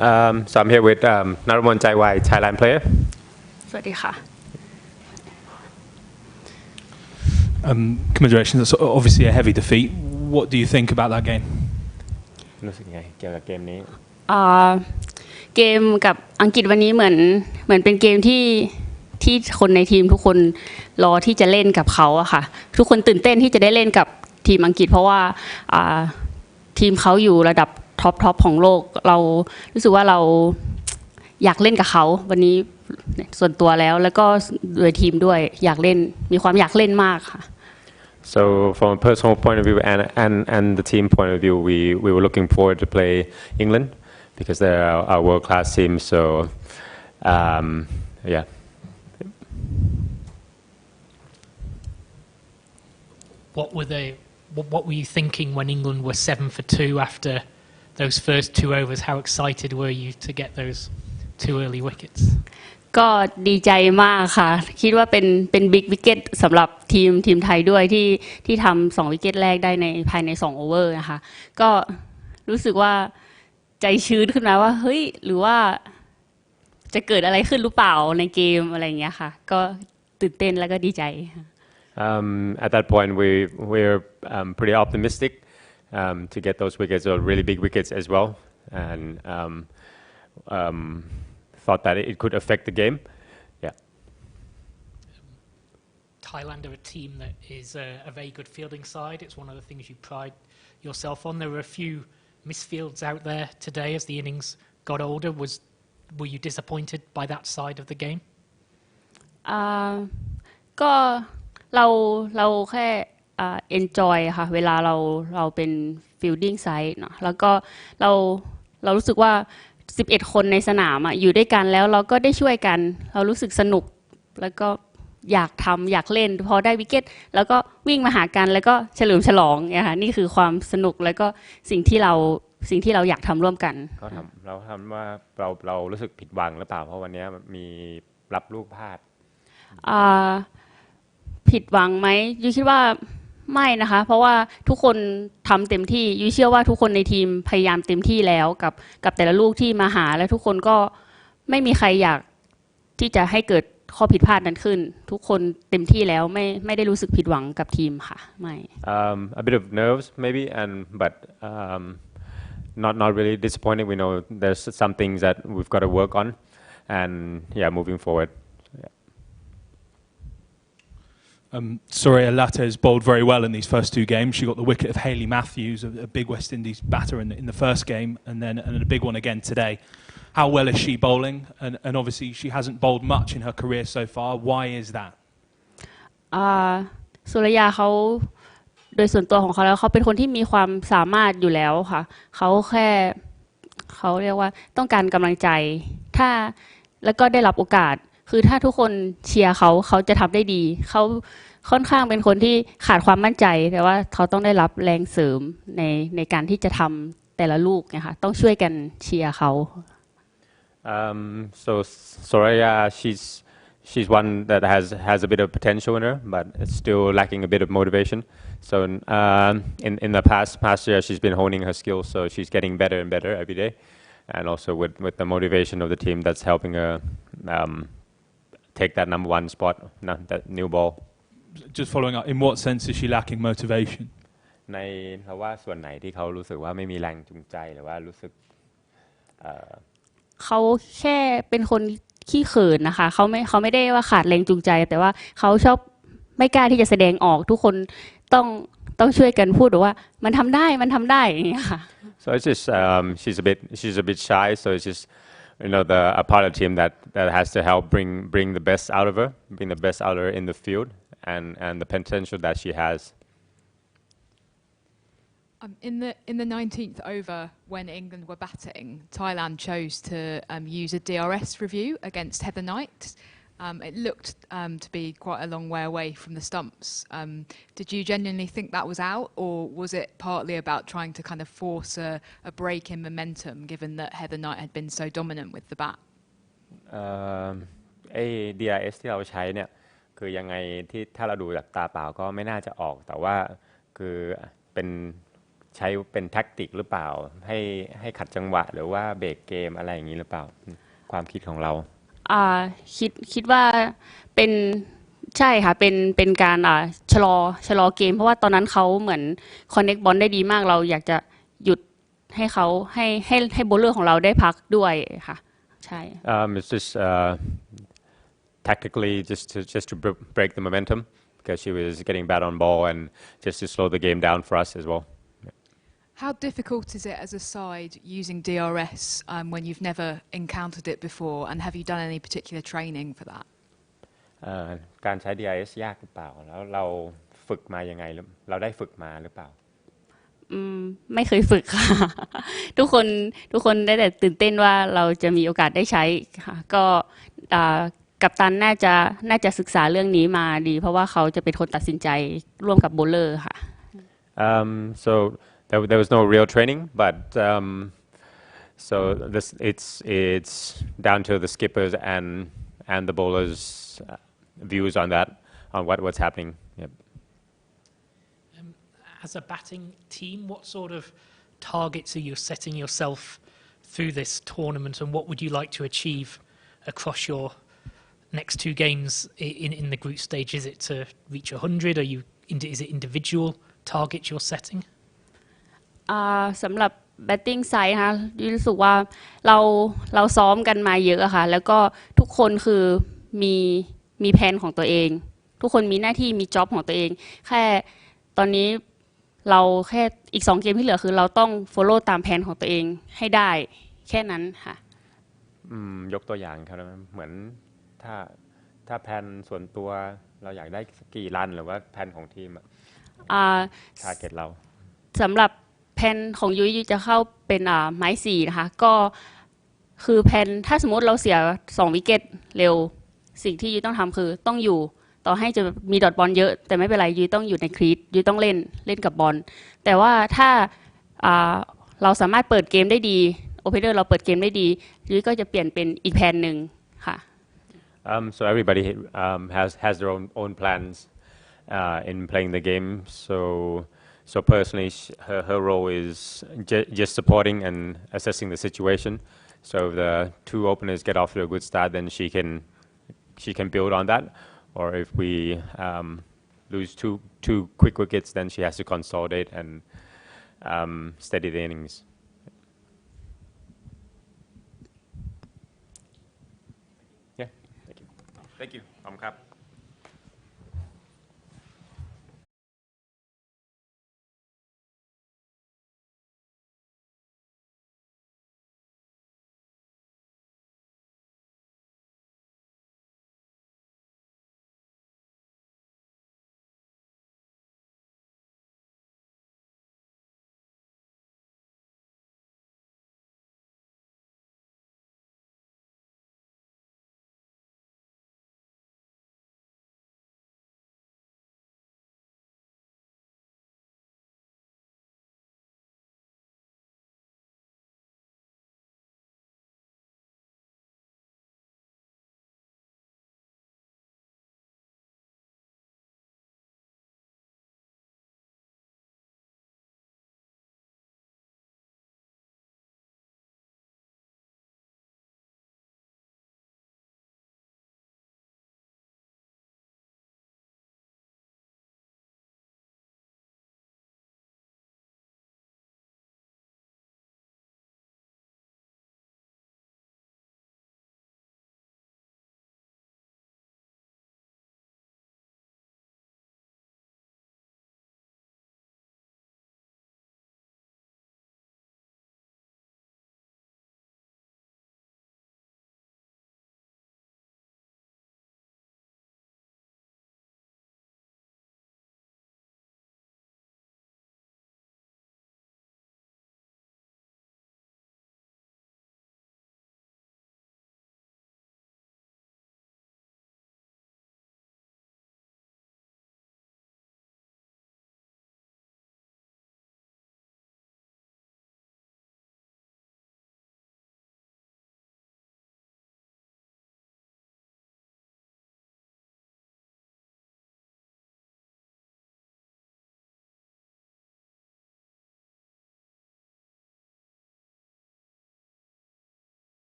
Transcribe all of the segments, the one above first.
So I'm here with Naramon Jaiwai, Thailand player. สวัสดีค่ะ Congratulations. That's obviously a heavy defeat. What do you think about that game? รู้สึกยังไงเกี่ยวกับเกมนี้ เกมกับอังกฤษวันนี้เหมือนเป็นเกมที่คนในทีมทุกคนรอที่จะเล่นกับเขาอะค่ะทุกคนตื่นเต้นที่จะได้เล่นกับทีมอังกฤษเพราะว่าทีมเขาอยู่ระดับท็อปของโลกเรารู้สึกว่าเราอยากเล่นกับเขาวันนี้ส่วนตัวแล้วก็โดยทีมด้วยอยากเล่นมีความอยากเล่นมากค่ะ So from a personal point of view and the team point of view, we were looking forward to play England because they're our world-class team. So yeah. What were you thinking when England were 7-2 after those first 2 overs? How excited were you to get those 2 early wickets? ก็ดีใจมากค่ะคิดว่าเป็นบิ๊กวิกเก็ตสำหรับทีมไทยด้วยที่ทำ2วิกเก็ตแรกได้ในภายใน2โอเวอร์นะคะก็รู้สึกว่าใจชื้นขึ้นมาว่าเฮ้ยหรือว่าจะเกิดอะไรขึ้นหรือเปล่าในเกมอะไรอย่างเงี้ยค่ะก็ตื่นเต้นแล้วก็ดีใจ At that point, we're pretty optimistic to get those wickets, or really big wickets as well, and thought that it could affect the game. Yeah. Thailand are a team that is a very good fielding side. It's one of the things you pride yourself on. There were a few misfields out there today as the innings got older. Were you disappointed by that side of the game? ก็เราแค่enjoy ค่ะเวลาเราเป็น fielding side เนาะแล้วก็เรารู้สึกว่า11คนในสนามอยู่ด้วยกันแล้วเราก็ได้ช่วยกันเรารู้สึกสนุกแล้วก็อยากเล่นพอได้วิกเก็ตแล้วก็วิ่งมาหากันแล้วก็เฉลิมฉลองเนี่ยค่ะนี่คือความสนุกแล้วก็สิ่งที่เราอยากทำร่วมกันเราทำว่าเรารู้สึกผิดหวังหรือเปล่าเพราะวันนี้มีรับลูกพลาดผิดหวังไหมยูคิดว่าไม่นะคะเพราะว่าทุกคนทำเต็มที่ยูเชื่อว่าทุกคนในทีมพยายามเต็มที่แล้วกับแต่ละลูกที่มาหาและทุกคนก็ไม่มีใครอยากที่จะให้เกิดข้อผิดพลาดนั้นขึ้นทุกคนเต็มที่แล้วไม่ได้รู้สึกผิดหวังกับทีมค่ะไม่ a bit of nerves maybe but not really disappointed. We know there's some things that we've got to work on and yeah moving forward. Soraya Latte has bowled very well in these first 2 games. She got the wicket of Hayley Matthews, a big West Indies batter in the first game, and then a big one again today. How well is she bowling? And obviously she hasn't bowled much in her career so far. Why is that? สุรยาเขาโดยส่วนตัวของเขาแล้วเขาเป็นคนที่มีความสามารถอยู่แล้วค่ะเขาเรียกว่าต้องการกำลังใจแล้วก็ได้รับโอกาสคือถ้าทุกคนเชียร์เขาจะทำได้ดีเขาค่อนข้างเป็นคนที่ขาดความมั่นใจแต่ว่าเขาต้องได้รับแรงเสริมในการที่จะทำแต่ละลูกนะคะต้องช่วยกันเชียร์เขา so Soraya she's one that has a bit of potential in her but it's still lacking a bit of motivation so in the past year she's been honing her skills so she's getting better and better every day and also with the motivation of the team that's helping her take that number 1 spot that new ball just following up in what sense is she lacking motivation ในเพราะว่าส่วนไหนที่เขารู้สึกว่าไม่มีแรงจูงใจหรือว่ารู้สึกเขาแค่เป็นคนขี้เขินนะคะเขาไม่ได้ว่าขาดแรงจูงใจแต่ว่าเขาชอบไม่กล้าที่จะแสดงออกทุกคนต้องช่วยกันพูดว่ามันทำได้อย่างเงี้ยค่ะ so it's just she's a bit shy so it's just a part of the team that has to help bring the best out of her bring the best out of her in the field and the potential that she has in the 19th over when England were batting, Thailand chose to use a DRS review against Heather Knight. It looked to be quite a long way away from the stumps. Did you genuinely think that was out, or was it partly about trying to kind of force a break in momentum, given that Heather Knight had been so dominant with the bat? DRS ที่เราใช้เนี่ยคือยังไงที่ถ้าเราดูจากตาเปล่าก็ไม่น่าจะออกแต่ว่าคือเป็น ใช้เป็นแท็กติกหรือเปล่าให้ขัดจังหวะหรือว่าเบรกเกมอะไรอย่างนี้หรือเปล่าความคิดของเรา คิดว่าเป็นใช่ค่ะเป็นการชะลอเกมเพราะว่าตอนนั้นเขาเหมือนคอนเน็กบอลได้ดีมากเราอยากจะหยุดให้เขาให้โบลเลอร์ของเราได้พักด้วยค่ะใช่ It's just tactically just to break the momentum because she was getting bad on ball and just to slow the game down for us as well. How difficult is it as a side using DRS when you've never encountered it before? And have you done any particular training for that? การใช้ DIS ยากหรือเปล่าแล้วเราฝึกมายังไงเราได้ฝึกมาหรือเปล่าไม่เคยฝึกค่ะทุกคนได้แต่ตื่นเต้นว่าเราจะมีโอกาสได้ใช้ค่ะก็กัปตันน่าจะศึกษาเรื่องนี้มาดีเพราะว่าเขาจะเป็นคนตัดสินใจร่วมกับโบลเลอร์ค่ะ so there was no real training but so it's down to the skippers and the bowlers views on that on what's happening yep. As a batting team, what sort of targets are you setting yourself through this tournament and what would you like to achieve across your next two games in the group stage? Is it to reach 100? Is it individual targets you're setting? สำหรับ batting side นะคะรู้สึกว่าเราซ้อมกันมาเยอะอะค่ะแล้วก็ทุกคนคือมีแผนของตัวเองทุกคนมีหน้าที่มีจ็อบของตัวเองแค่ตอนนี้เราแค่อีก2เกมที่เหลือคือเราต้อง follow ตามแผนของตัวเองให้ได้แค่นั้นค่ะยกตัวอย่างครับเหมือนถ้าแผนส่วนตัวเราอยากได้กี่รันหรือว่าแผนของทีมทาร์เก็ตเราสำหรับแผนของยุ้ยจะเข้าเป็นไม้4นะคะก็คือแผนถ้าสมมติเราเสีย2วิกเก็ตเร็วสิ่งที่ยุ้ยต้องทำคือต้องอยู่ต่อให้จะมีดอทบอลเยอะแต่ไม่เป็นไรยุ้ยต้องอยู่ในครีซยุ้ยต้องเล่นกับบอลแต่ว่าถ้าเราสามารถเปิดเกมได้ดีโอเพนเนอร์เราเปิดเกมได้ดียุ้ยก็จะเปลี่ยนเป็นอีกแผนหนึ่งค่ะ so everybody has their own plans in playing the game so personally her role is just supporting and assessing the situation so if the two openers get off to a good start then she can build on that or if we lose two quick wickets then she has to consolidate and steady the innings yeah thank you ขอบคุณครับ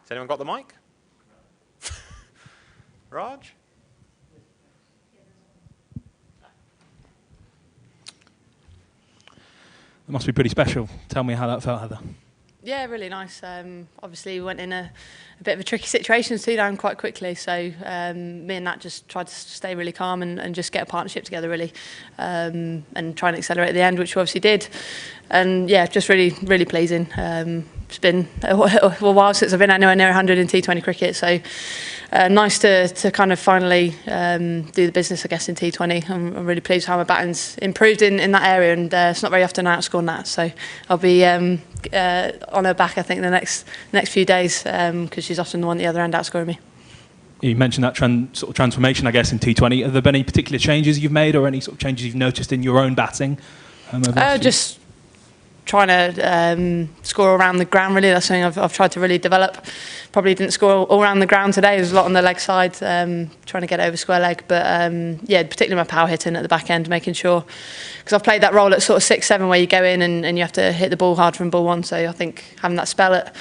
Has anyone got the mic? Raj? It must be pretty special. Tell me how that felt, Heather. Yeah, really nice. Obviously, we went in a bit of a tricky situation, 2 down quite quickly. So me and Nat just tried to stay really calm and just get a partnership together, really, and try and accelerate at the end, which we obviously did. And yeah, just really, really pleasing. It's been a while since I've been anywhere near 100 in T20 cricket, so nice to kind of finally do the business, I guess, in T20. I'm really pleased how my batting's improved in that area, and it's not very often I outscore Nat, so I'll be on her back, I think, the next few days, because she's often the one at the other end outscoring me. You mentioned that sort of transformation, I guess, in T20. Have there been any particular changes you've made, or any sort of changes you've noticed in your own batting? Just trying to score around the ground, really. That's something I've tried to really develop. Probably didn't score all around the ground today. There's a lot on the leg side, trying to get over square leg. But yeah, particularly my power hitting at the back end, making sure, because I've played that role at sort of 6-7 where you go in and you have to hit the ball hard from ball one. So I think having that spell at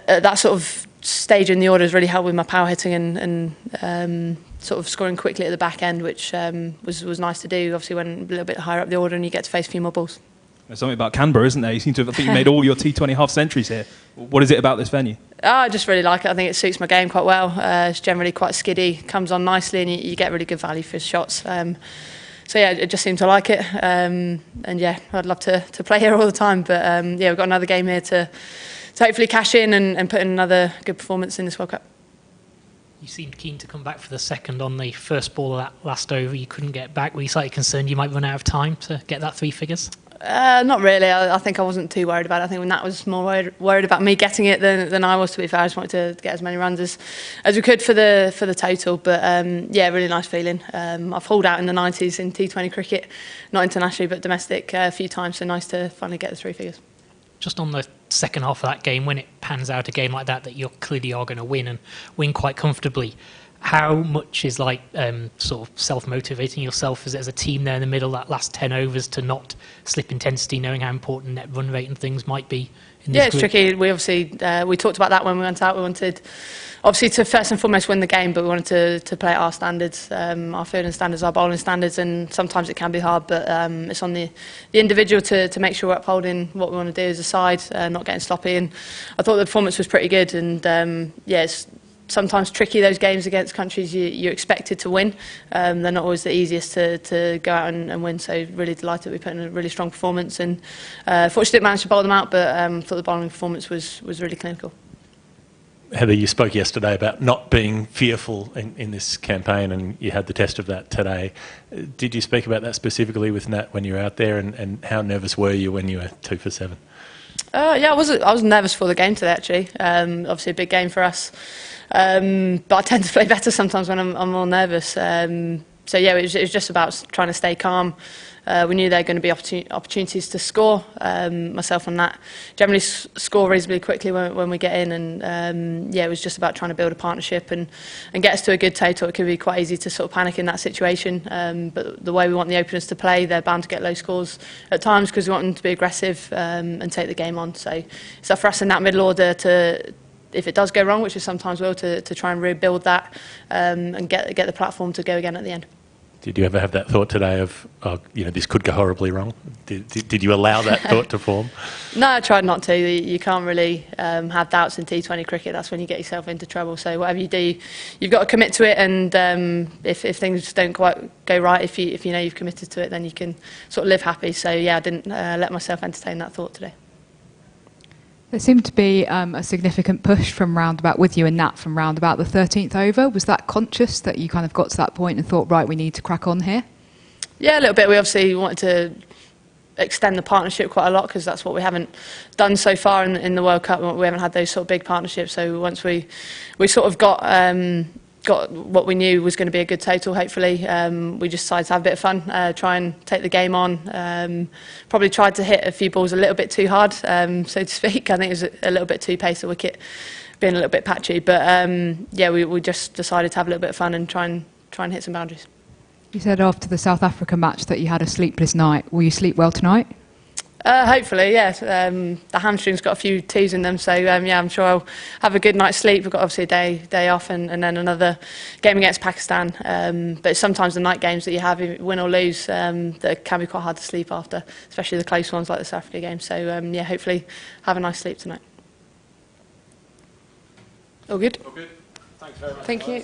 that sort of stage in the order has really helped with my power hitting and sort of scoring quickly at the back end, which was nice to do. Obviously, when a little bit higher up the order and you get to face a few more balls. There's something about Canberra, isn't there? You seem to have, I think you made all your T20 half centuries here. What is it about this venue? I just really like it. I think it suits my game quite well. It's generally quite skiddy, comes on nicely, and you get really good value for his shots. So yeah, I just seem to like it. And yeah, I'd love to play here all the time. But yeah, we've got another game here to hopefully cash in and put in another good performance in this World Cup. You seemed keen to come back for the second on the first ball of that last over. You couldn't get back. Were you slightly concerned you might run out of time to get that 3 figures? Not really. I think I wasn't too worried about it. I think Nat was more worried about me getting it than I was, to be fair. I just wanted to get as many runs as we could for the total. But yeah, really nice feeling. I've hauled out in the 90s in T20 cricket, not internationally but domestic, a few times. So nice to finally get the 3 figures. Just on the second half of that game, when it pans out a game like that you clearly are going to win and win quite comfortably, how much is like sort of self-motivating yourself as a team there in the middle, that last 10 overs, to not slip intensity, knowing how important net run rate and things might be in this it's group? tricky. We obviously we talked about that when we went out. We wanted obviously to first and foremost win the game, but we wanted to play at our standards, our fielding standards, our bowling standards, and sometimes it can be hard, but it's on the individual to make sure we're upholding what we want to do as a side, not getting sloppy. And I thought the performance was pretty good, and yeah, it's sometimes tricky, those games against countries you're expected to win. They're not always the easiest to go out and win, so really delighted we put in a really strong performance, and fortunately didn't manage to bowl them out, but thought the bowling performance was really clinical. Heather, you spoke yesterday about not being fearful in this campaign, and you had the test of that today. Did you speak about that specifically with Nat when you were out there, and how nervous were you when you were 2 for 7? Yeah, I was nervous for the game today, actually. Obviously a big game for us. But I tend to play better sometimes when I'm more nervous. So yeah, it was just about trying to stay calm. We knew there were going to be opportunities to score. Myself and Nat generally score reasonably quickly when we get in, and yeah, it was just about trying to build a partnership and get us to a good total. It could be quite easy to sort of panic in that situation, but the way we want the openers to play, they're bound to get low scores at times because we want them to be aggressive and take the game on. So it's up for us in that middle order to, if it does go wrong, which it sometimes will, to try and rebuild that and get the platform to go again at the end. Did you ever have that thought today of, oh, this could go horribly wrong? Did you allow that thought to form? No, I tried not to. You can't really have doubts in T20 cricket. That's when you get yourself into trouble. So whatever you do, you've got to commit to it. And if things don't quite go right, if you know you've committed to it, then you can sort of live happy. So yeah, I didn't let myself entertain that thought today. There seemed to be a significant push from roundabout with you and Nat from roundabout the 13th over. Was that conscious that you kind of got to that point and thought, right, we need to crack on here? Yeah, a little bit. We obviously wanted to extend the partnership quite a lot because that's what we haven't done so far in the World Cup. We haven't had those sort of big partnerships. So once we sort of got what we knew was going to be a good total, hopefully, we just decided to have a bit of fun, try and take the game on. Probably tried to hit a few balls a little bit too hard, so to speak. I think it was a little bit too pace, the wicket being a little bit patchy. But yeah, we just decided to have a little bit of fun and try and hit some boundaries. You said after the South Africa match that you had a sleepless night. Will you sleep well tonight? Hopefully, yeah. The hamstring's got a few T's in them, so yeah, I'm sure I'll have a good night's sleep. We've got obviously a day off, and then another game against Pakistan. But sometimes the night games that you have, win or lose, that can be quite hard to sleep after, especially the close ones like the South Africa game. So yeah, hopefully have a nice sleep tonight. All good? All good. Thanks very much. Thank you.